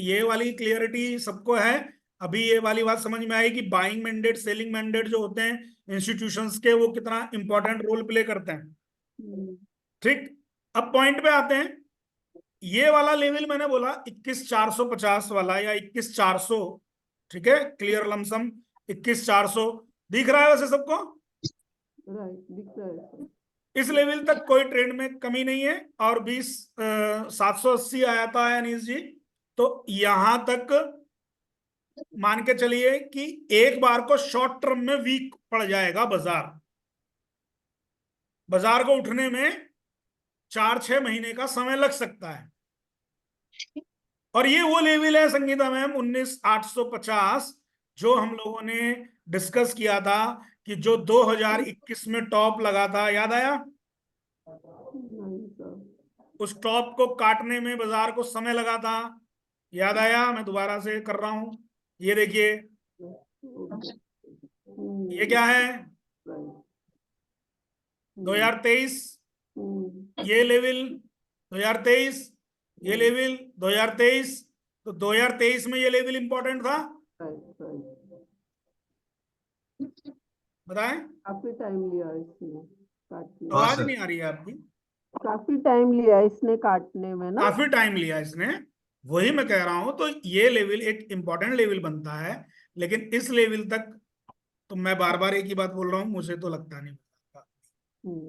ये वाली क्लियरिटी सबको है। अभी ये वाली बात समझ में आई कि बाइंग मैंडेट सेलिंग मैंडेट जो होते हैं इंस्टीट्यूशंस के, वो कितना इंपॉर्टेंट रोल प्ले करते हैं। ठीक। अब पॉइंट पे आते हैं ये वाला लेवल मैंने बोला 21,450 वाला या 21,400, ठीक है, क्लियर लमसम 21,400 दिख रहा है वैसे सबको। राइट, दिख रहा है सर। इस लेवल तक कोई ट्रेंड में कमी नहीं है, और 20,780 आया था अनीस जी, तो यहां तक मान के चलिए कि एक बार को शॉर्ट टर्म में वीक पड़ जाएगा बाजार को उठने में 4-6 महीने का समय लग सकता है। और ये वो लेवल है संगीता मैम 19,850 जो हम लोगों ने डिस्कस किया था कि जो 2021 में टॉप लगा था, याद आया? नहीं सर। उस टॉप को काटने में बाजार को समय लगा था, याद आया? मैं दोबारा से कर रहा हूं, ये देखिए, ये क्या है? 2023 ये लेवल, 2023 ये लेवल, 2023, तो 2023 में ये लेवल इंपॉर्टेंट था, बताएं? काफी टाइम लिया इसने काटने, हाँ आवाज सर। नहीं आ रही है आपकी? काफी टाइम लिया इसने काटने में ना। काफी टाइम लिया इसने, वही मैं कह रहा हूं। तो ये लेवल एक इंपॉर्टेंट लेवल बनता है, लेकिन इस लेवल तक तो मैं बार बार एक ही बात बोल रहा हूं, मुझे तो लगता नहीं।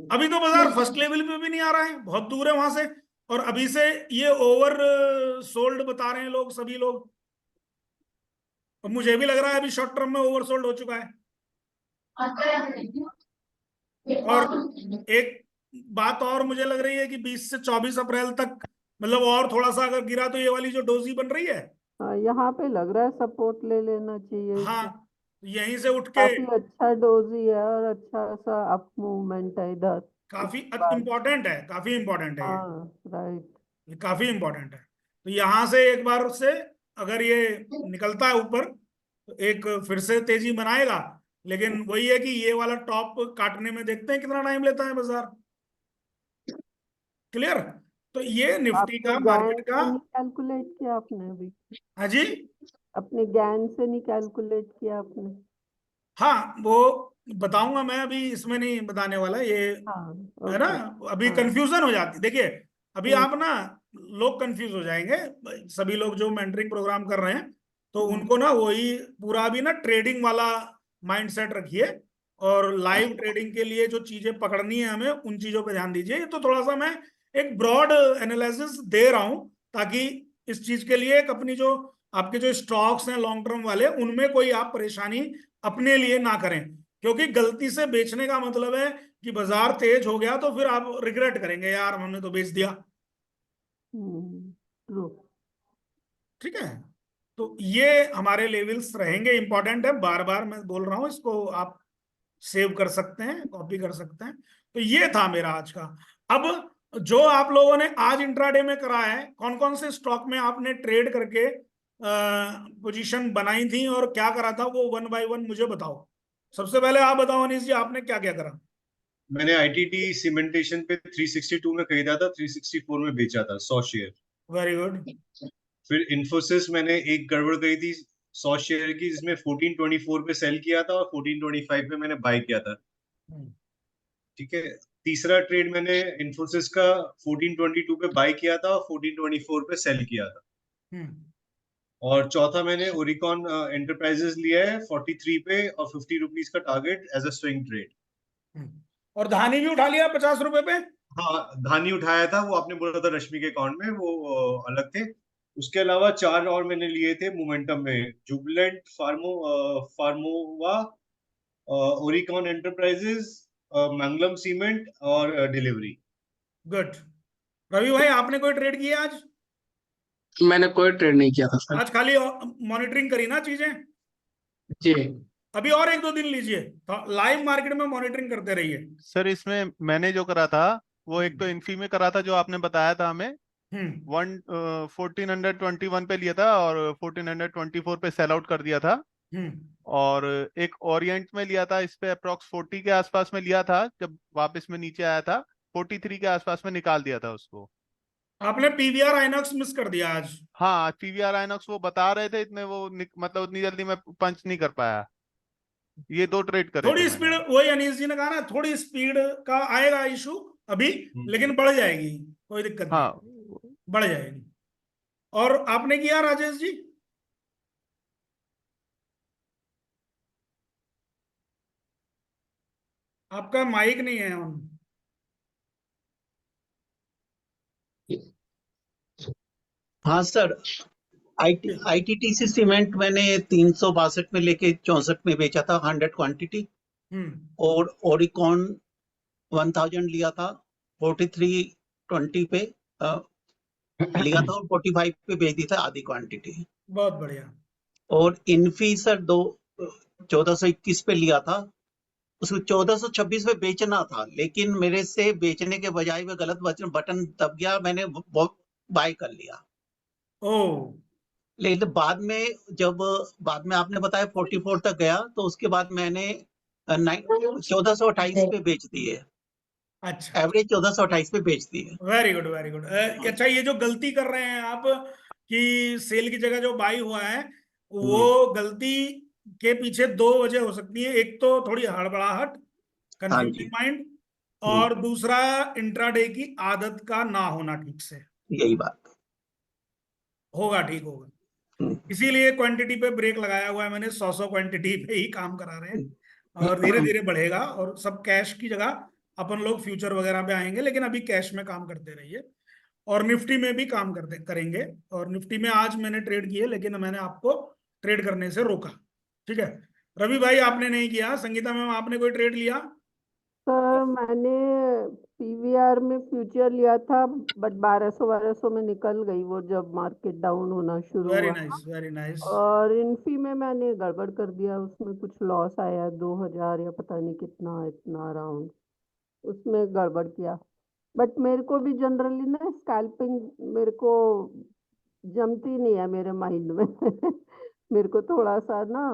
अभी तो बाजार फर्स्ट लेवल पे भी नहीं आ रहा है, बहुत दूर है वहां से, और अभी से ये ओवर सोल्ड बता रहे हैं लोग, सभी लोग, और मुझे भी लग रहा है अभी शॉर्ट टर्म में ओवर सोल्ड हो चुका है। और एक बात और मुझे लग रही है कि 20 से 24 अप्रैल तक, मतलब और थोड़ा सा अगर गिरा तो ये वाली जो डोजी बन रही है, हाँ, यहाँ पे लग रहा है सपोर्ट ले लेना चाहिए। हाँ, यहीं से उठ के काफी अच्छा डोजी है और अच्छा सा अप मूवमेंट है इधर। काफी बार। इंपॉर्टेंट है, काफी इंपॉर्टेंट है हाँ राइट। ये काफी इंपॉर्टेंट है। तो यहां से एक बार से अगर ये निकलता है ऊपर तो एक फिर से तेजी बनाएगा, लेकिन वही है कि ये वाला टॉप काटने में देखते हैं कितना टाइम लेता है बाजार। क्लियर? तो ये निफ्टी आपने का, गैन मार्केट का। से नहीं कैलकुलेट किया आपने अभी? हाँ जी, अपने गैन से नहीं कैलकुलेट किया आपने? हाँ वो बताऊंगा मैं, अभी इसमें नहीं बताने वाला ये, हाँ है ना? ओके। अभी हाँ। कंफ्यूजन हो जाती, देखिए अभी हम्म। आप ना, लोग कंफ्यूज हो जाएंगे, सभी लोग जो मेंटरिंग प्रोग्राम कर रहे हैं, तो उनको ना वही पूरा अभी ना ट्रेडिंग वाला माइंडसेट रखिए, और लाइव ट्रेडिंग के लिए जो चीजें पकड़नी है हमें उन चीजों पे ध्यान दीजिए। तो थोड़ा सा मैं एक ब्रॉड एनालिसिस दे रहा हूं, ताकि इस चीज के लिए एक अपनी जो आपके जो स्टॉक्स हैं लॉन्ग टर्म वाले, उनमें कोई आप परेशानी अपने लिए ना करें, क्योंकि गलती से बेचने का मतलब है कि बाजार तेज हो गया तो फिर आप रिग्रेट करेंगे, यार हमने तो बेच दिया। ट्रू। ठीक है, तो ये हमारे लेवल्स रहेंगे, इंपॉर्टेंट है, बार बार मैं बोल रहा हूं, इसको आप सेव कर सकते हैं, कॉपी कर सकते हैं। तो ये था मेरा आज का। अब जो आप लोगों ने आज इंट्राडे में करा है, कौन कौन से स्टॉक में आपने ट्रेड करके पोजीशन बनाई थी और क्या करा था, वो वन बाय वन मुझे बताओ। सबसे पहले आप बताओ अनीश जी, आपने क्या क्या करा? मैंने आईटीटी सीमेंटेशन पे 362 में खरीदा था, 364 में बेचा था 100 शेयर। Very good. फिर इन्फोसिस मैंने एक गड़बड़ करी थी 100 शेयर की, जिसमें 1424 पे सेल किया था और 1425 पे मैंने बाय किया था। ठीक है, तीसरा ट्रेड मैंने इन्फोसिस का 1422 पे बाय किया था और 1424 पे सेल किया था। और चौथा मैंने ओरिकॉन एंटरप्राइजेस लिया है 43 पे और 50 रुपीज का target as a swing trade. और धानी भी उठा लिया 50 रुपए पे? हाँ, धानी उठाया था, वो आपने बोला था रश्मि के अकाउंट में, वो अलग थे। उसके अलावा 4 और मैंने लिए थे मोमेंटम में, जुबिलेंट, फार्मोवा, ओरिकॉन एंटरप्राइजेस, मंगलम सीमेंट और डिलीवरी। गुड। रवि भाई, आपने कोई ट्रेड किया आज? मैंने कोई ट्रेड नहीं किया था सर। आज खाली मॉनिटरिंग करी ना चीजें? जी। अभी और 1-2 दिन लीजिए, तो लाइव मार्केट में मॉनिटरिंग करते रहिए। सर इसमें मैंने जो करा था वो एक तो इन्फी में करा था जो आपने बताया था हमें, 1421 पे लिया था और 1424 पे सेल आउट कर दिया था। और एक ओरिएंट में लिया था, इस पे अप्रोक्स 40 के आसपास में लिया था, जब वापस में नीचे आया था 43 के आसपास में निकाल दिया था उसको। आपने पीवीआर आइनॉक्स मिस कर दिया आज। हाँ, पीवीआर आइनॉक्स वो बता रहे थे, इतने वो मतलब उतनी जल्दी मैं पंच नहीं कर पाया। ये 2 ट्रेड करे थे थोड़ी मैंने। स्पीड, वही अनीश जी ने कहा ना, थोड़ी स्पीड का आएगा इशू अभी, लेकिन बढ़ जाएगी, कोई दिक्कत नहीं। हाँ, बढ़ जाएगी। और आपने किया राजेश जी? आपका माइक नहीं है ऑन। हाँ सर, आईटीटीसी सीमेंट मैंने 362 में लेके 64 में बेचा था 100 क्वांटिटी, और ओरिकॉन 1000 लिया था 4320 पे लिया था, और 45 पे बेच दी था आधी क्वांटिटी। बहुत बढ़िया। और इन्फी सर 1421 पे लिया था, उसको 1426 पे बेचना था, लेकिन मेरे से बेचने के बजाय में गलत बटन दब गया, मैंने बाय कर लिया। ओ, लेकिन बाद में आपने बताया 44 तक गया, तो उसके बाद मैंने 1428 पे बेच दिए, अच्छा, एवरेज 1428 पे बेच दिए। Very good very good. अच्छा, ये जो गलती कर रहे हैं आप कि सेल की जगह जो बाई हुआ है, वो गलती के पीछे दो वजह हो सकती है। एक तो थोड़ी हड़बड़ाहट, हाँ कंफ्यूजिंग जी, माइंड, और दूसरा इंट्राडे की आदत का ना होना ठीक से। यही बात। होगा, ठीक होगा। हम्म, इसीलिए क्वांटिटी पे ब्रेक लगाया हुआ है मैंने, 100 क्वांटिटी पे ही काम करा रहे हैं, और धीरे धीरे बढ़ेगा। और सब कैश की जगह अपन लोग फ्यूचर वगैरह पे आएंगे, लेकिन अभी कैश में काम करते रहिए। और निफ्टी में भी काम करते करेंगे। और निफ्टी में आज मैंने ट्रेड किए, लेकिन मैंने आपको ट्रेड करने से रोका। ठीक है, रवि भाई आपने नहीं किया। संगीता मैम आपने कोई ट्रेड लिया? सर मैंने पीवीआर में फ्यूचर लिया था, बट 1200 में निकल गई वो जब मार्केट डाउन होना शुरू वेरी हुआ। Nice very nice. और इन्फी में मैंने गड़बड़ कर दिया, उसमें कुछ लॉस आया 2000 या पता नहीं कितना, इतना अराउंड उसमें गड़बड़ किया। बट मेरे को भी जनरली ना स्कैल्पिंग मेरे को जमती नहीं है मेरे माइंड में। मेरे को थोड़ा सा ना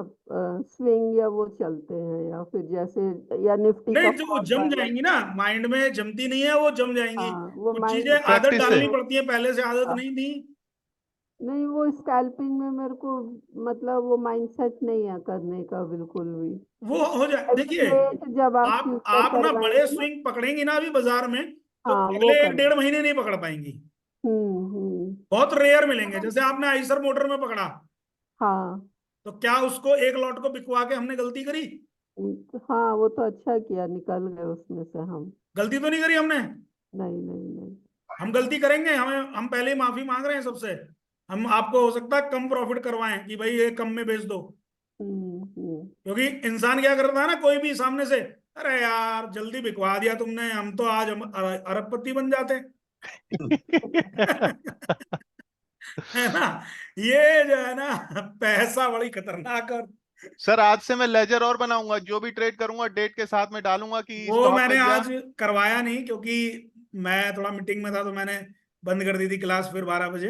स्विंग या वो चलते हैं, या फिर जैसे या निफ्टी नहीं, का जो वो फॉल जम वाला। जाएंगी ना, माइंड में जमती नहीं है, वो जम जाएंगी। हाँ वो कुछ चीजें माइंड। आदत प्रैक्टिस से। डालनी पड़ती है, पहले से आदत नहीं थी। नहीं वो स्कैल्पिंग में मेरे को मतलब वो माइंडसेट नहीं है करने का बिल्कुल भी। वो हो जाए, देखिए, ट्रेड जब आप फ्यूचर आप ना बड़े करवाएंगे ना। स्विंग पकड़ेंगी ना अभी बाजार में, तो हाँ वो अगले एक कर। 1.5 महीने नहीं पकड़ पाएंगी। हम्म। बहुत रेयर मिलेंगे। जैसे आपने आइसर मोटर में पकड़ा, हाँ। तो क्या उसको एक लॉट को बिकवा के हमने गलती करी? हाँ वो तो अच्छा किया, निकल गए उसमें से हम। गलती तो नहीं करी हमने। नहीं नहीं नहीं। हम गलती करेंगे, हम पहले ही माफी मांग रहे हैं सबसे। हम आपको हो सकता है कम प्रॉफिट करवाएं कि भाई ये कम में बेच दो। हम्म। क्योंकि इंसान क्या करता है ना, कोई भी सामने से, अरे यार जल्दी बिकवा दिया तुमने, हम तो आज हम अरबपति बन जाते। है ना? ये जो है ना, पैसा बड़ी खतरनाक। और सर आज से मैं लेजर और बनाऊंगा, जो भी ट्रेड करूंगा डेट के साथ में डालूंगा कि वो स्टॉक में मैंने लिया। आज करवाया नहीं, क्योंकि मैं थोड़ा मीटिंग में था, तो मैंने बंद कर दी थी क्लास फिर 12 बजे।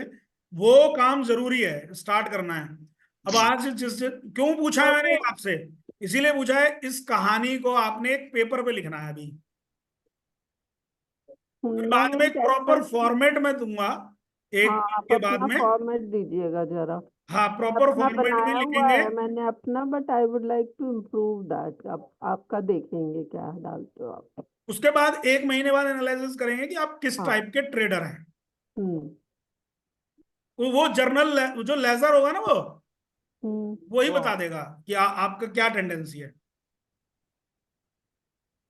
वो काम जरूरी है, स्टार्ट करना है। अब आज क्यों पूछा है मैंने आपसे? इसीलिए पूछा है, इस कहानी को आपने एक पेपर पे लिखना है अभी। फिर बाद में नहीं एक कैसा। प्रॉपर फॉर्मेट में दूंगा, एक हाँ वीक आप के बाद अपना में। फॉर्मेट दीजिएगा जरा। हाँ, प्रॉपर अपना फॉर्मेट में बनाया हुआ लिखेंगे। है मैंने अपना, but I would like to improve that. आप आपका देखेंगे क्या डालते हो आप। उसके बाद 1 महीने बाद एनालिसिस करेंगे कि आप किस हाँ। टाइप के ट्रेडर हैं। हम्म। वो जर्नल जो लेजर होगा ना, वो हम्म। वही बता देगा कि आपका क्या टेंडेंसी है।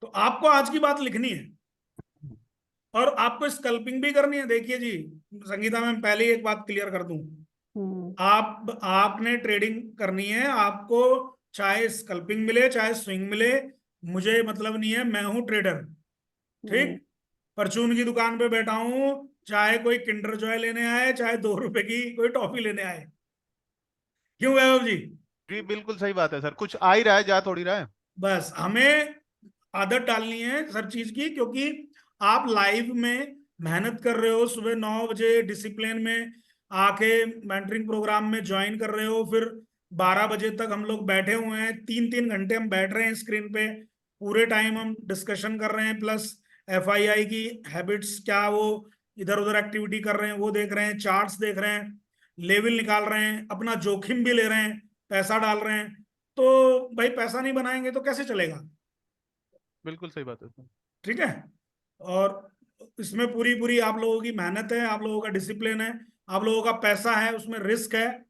तो आपको आज की बात लिखनी है, और आपको स्कल्पिंग भी करनी है। देखिए जी, संगीता मैम, पहले ही एक बात क्लियर कर दूं, हम्म। आपने ट्रेडिंग करनी है आपको, चाहे स्कल्पिंग मिले चाहे स्विंग मिले, मुझे मतलब नहीं है, मैं हूं ट्रेडर। हम्म। ठीक, परचून की दुकान पे बैठा हूं, चाहे कोई किंडर जॉय लेने आए, चाहे 2 रुपए की कोई टॉफी लेने आए। क्यों वैभव जी? जी बिल्कुल सही बात है सर, कुछ आ ही रहा है, जा थोड़ी रहा है। बस हमें आदत डालनी है हर चीज की, क्योंकि आप लाइव में मेहनत कर रहे हो, सुबह 9 बजे डिसिप्लिन में आके मेंटरिंग प्रोग्राम में ज्वाइन कर रहे हो, फिर 12 बजे तक हम लोग बैठे हुए हैं, 3-3 घंटे हम बैठ रहे हैं स्क्रीन पे, पूरे टाइम हम डिस्कशन कर रहे हैं, प्लस एफआईआई की हैबिट्स क्या, वो इधर उधर एक्टिविटी कर रहे हैं, वो देख रहे हैं, चार्ट्स देख रहे हैं, लेवल निकाल रहे हैं, अपना जोखिम भी ले रहे हैं, पैसा डाल रहे हैं। तो भाई पैसा नहीं बनाएंगे तो कैसे चलेगा? बिल्कुल सही बात है सर। ठीक है। और इसमें पूरी पूरी आप लोगों की मेहनत है, आप लोगों का डिसिप्लिन है, आप लोगों का पैसा है, उसमें रिस्क है।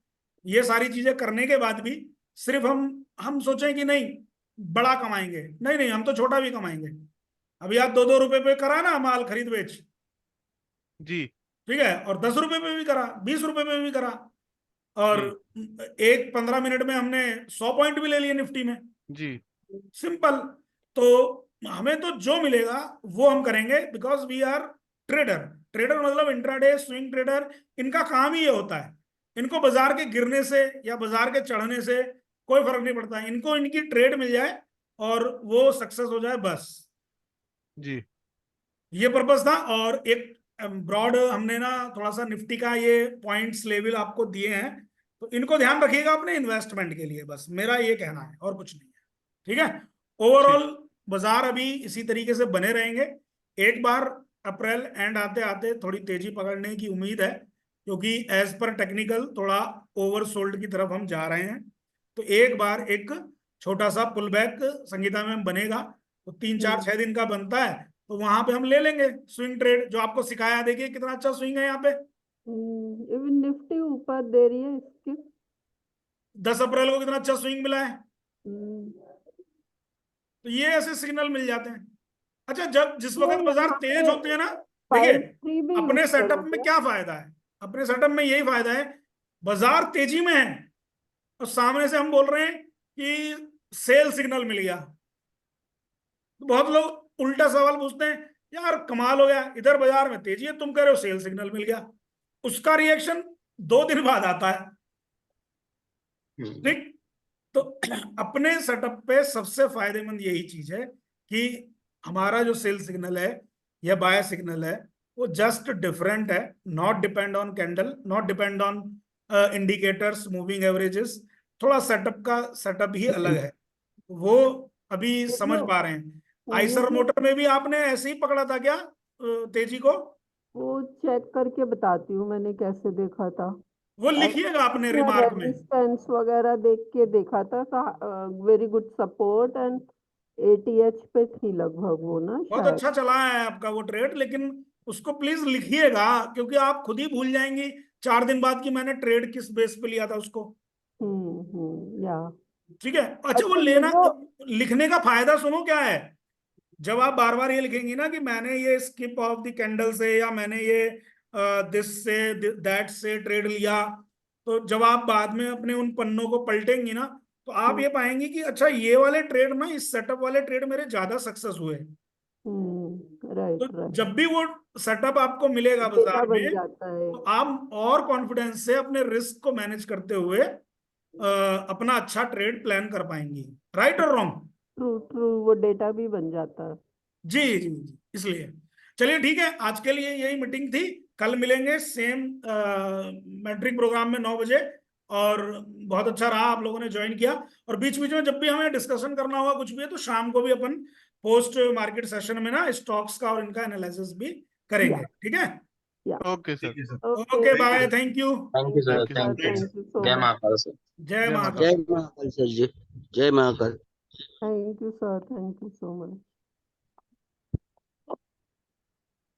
ये सारी चीजें करने के बाद भी सिर्फ हम सोचें कि नहीं बड़ा कमाएंगे, नहीं नहीं, हम तो छोटा भी कमाएंगे। अभी आप 2-2 रुपए पे करा ना माल खरीद बेच, जी ठीक है, और 10 रुपए पे भी करा, 20 रुपए पे भी करा, और एक 15 मिनट में हमने 100 पॉइंट भी ले लिए निफ्टी में। जी सिंपल। तो हमें तो जो मिलेगा वो हम करेंगे, because we are trader. Trader मतलब इंट्राडे स्विंग ट्रेडर, इनका काम ही ये होता है। इनको बाजार के गिरने से या बाजार के चढ़ने से कोई फर्क नहीं पड़ता, इनको इनकी ट्रेड मिल जाए और वो सक्सेस हो जाए, बस। जी ये पर्पस था। और एक ब्रॉड हमने ना थोड़ा सा निफ्टी का ये पॉइंट्स लेवल आपको दिए हैं, तो इनको ध्यान रखिएगा अपने इन्वेस्टमेंट के लिए, बस मेरा ये कहना है और कुछ नहीं है। ठीक है, ओवरऑल बाजार अभी इसी तरीके से बने रहेंगे। एक बार अप्रैल एंड आते आते थोड़ी तेजी पकड़ने की उम्मीद है, क्योंकि एज पर टेक्निकल थोड़ा ओवरसोल्ड की तरफ हम जा रहे हैं। तो एक बार एक छोटा सा पुल बैक संगीता में बनेगा, तो 3-4-6 दिन का बनता है, तो वहां पे हम ले लेंगे स्विंग ट्रेड, जो आपको सिखाया। देखिए कितना अच्छा स्विंग है यहाँ पे। इवन निफ्टी ऊपर दे रही है इसकी। 10 अप्रैल को कितना अच्छा स्विंग मिला है। हम्म, तो ये ऐसे सिग्नल मिल जाते हैं। अच्छा, जब जिस वक्त ये बाजार यहाँ तेज पे होते हैं ना, देखिए 5-3 भी अपने यूज सेटअप में करोगे? क्या फायदा है, अपने सेटअप में यही फायदा है, बाजार तेजी में है और सामने से हम बोल रहे हैं कि सेल सिग्नल मिल गया। तो बहुत लोग उल्टा सवाल पूछते हैं, यार कमाल हो गया, इधर बाजार में तेजी है, तुम कह रहे हो सेल सिग्नल मिल गया। उसका रिएक्शन 2 दिन बाद आता है। ठीक। तो अपने सेटअप पे सबसे फायदेमंद यही चीज है कि हमारा जो सेल सिग्नल है या बाय सिग्नल है, वो जस्ट डिफरेंट है, not depend on candle, not depend on indicators, moving averages. थोड़ा सेटअप ही अलग है, वो अभी ये समझ जो पा रहे हैं। ये आइसर जो मोटर में भी आपने ऐसे ही पकड़ा था क्या तेजी को? वो चेक करके बताती हूँ मैंने कैसे देखा था। वो लिखिएगा अपने रिमार्क में। रेजिस्टेंस वगैरह देख के देखा था, very good support and ATH पे थी लगभग वो ना बहुत शायद। अच्छा चला है आपका वो ट्रेड, लेकिन उसको प्लीज लिखिएगा, क्योंकि आप खुद ही भूल जाएंगी 4 दिन बाद कि मैंने ट्रेड किस बेस पे लिया था उसको। या ठीक है। अच्छा, वो अच्छा ये लेना, जो लिखने का फायदा सुनो क्या है। जब आप बार बार ये लिखेंगी ना कि मैंने ये स्किप ऑफ द कैंडल से या मैंने ये दिस से दैट से ट्रेड लिया, तो जब आप बाद में अपने उन पन्नों को पलटेंगी ना, तो आप ये पाएंगी कि अच्छा ये वाले ट्रेड ना, इस सेटअप वाले ट्रेड मेरे ज्यादा सक्सेस हुए। राइट तो राइट जब भी वो सेटअप आपको मिलेगा डेटा बाजार बन में, जाता है। तो आप और कॉन्फिडेंस से अपने रिस्क को मैनेज करते हुए अपना अच्छा ट्रेड प्लान कर पाएंगी। राइट और रॉन्ग? ट्रू ट्रू, वो डेटा भी बन जाता है। जी जी जी, इसलिए चलिए ठीक है, आज के लिए यही मीटिंग थी। कल मिलेंगे सेम मैट्रिक प्रोग्राम में 9 बजे। और बहुत अच्छा रहा आप लोगों ने ज्वाइन किया। और बीच बीच में जब भी हमें डिस्कशन करना होगा कुछ भी है, तो शाम को भी अपन पोस्ट मार्केट सेशन में ना स्टॉक्स का और इनका एनालिसिस भी करेंगे। ठीक है, ओके सर। ठीक है सर। Okay okay bye, thank you. Thank you sir, sir, thank you. Thank you so जय मच। महाकाल सर। जय जय महाकाल। माता। जय महाकाल सर जी, जय Mahakal. Thank you sir, thank you so much.